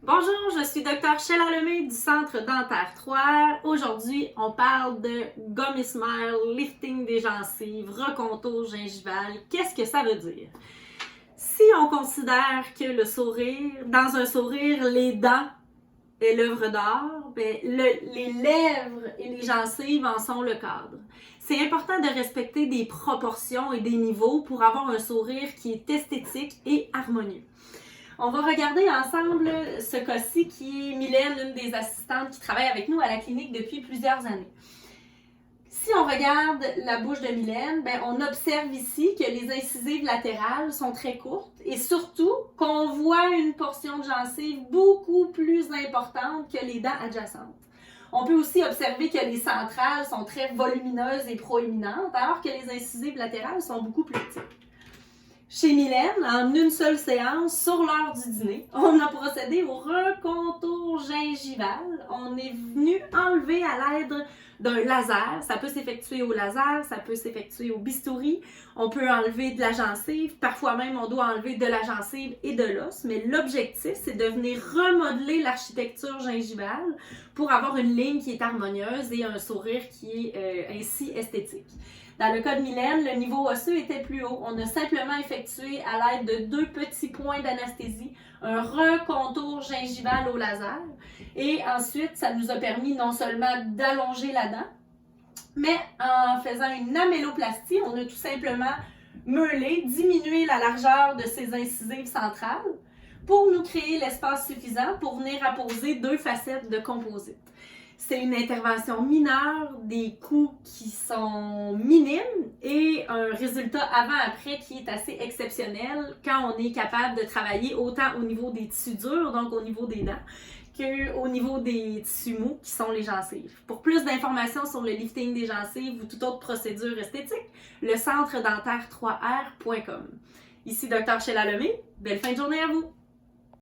Bonjour, je suis Dr. Sheila Lemay du Centre Dentaire 3. Aujourd'hui, on parle de Gummy Smile, lifting des gencives, recontour gingival. Qu'est-ce que ça veut dire? Si on considère que le sourire, dans un sourire, les dents est l'œuvre d'art, les lèvres et les gencives en sont le cadre. C'est important de respecter des proportions et des niveaux pour avoir un sourire qui est esthétique et harmonieux. On va regarder ensemble ce cas-ci qui est Mylène, l'une des assistantes qui travaille avec nous à la clinique depuis plusieurs années. Si on regarde la bouche de Mylène, on observe ici que les incisives latérales sont très courtes et surtout qu'on voit une portion de gencive beaucoup plus importante que les dents adjacentes. On peut aussi observer que les centrales sont très volumineuses et proéminentes alors que les incisives latérales sont beaucoup plus petites. Chez Mylène, en une seule séance, sur l'heure du dîner, on a procédé au recontour gingival. On est venu enlever à l'aide d'un laser. Ça peut s'effectuer au laser, ça peut s'effectuer au bistouri. On peut enlever de la gencive. Parfois même, on doit enlever de la gencive et de l'os. Mais l'objectif, c'est de venir remodeler l'architecture gingivale pour avoir une ligne qui est harmonieuse et un sourire qui est ainsi esthétique. Dans le cas de Mylène, le niveau osseux était plus haut. On a simplement effectué à l'aide de 2 petits points d'anesthésie un recontour gingival au laser. Et ensuite, ça nous a permis non seulement d'allonger la dent, mais en faisant une améloplastie, on a tout simplement meulé, diminué la largeur de ces incisives centrales pour nous créer l'espace suffisant pour venir apposer 2 facettes de composite. C'est une intervention mineure, des coûts qui sont minimes et un résultat avant-après qui est assez exceptionnel quand on est capable de travailler autant au niveau des tissus durs, donc au niveau des dents, qu'au niveau des tissus mous qui sont les gencives. Pour plus d'informations sur le lifting des gencives ou toute autre procédure esthétique, le centre dentaire 3R.com. Ici Dr. Sheila Lemay, belle fin de journée à vous!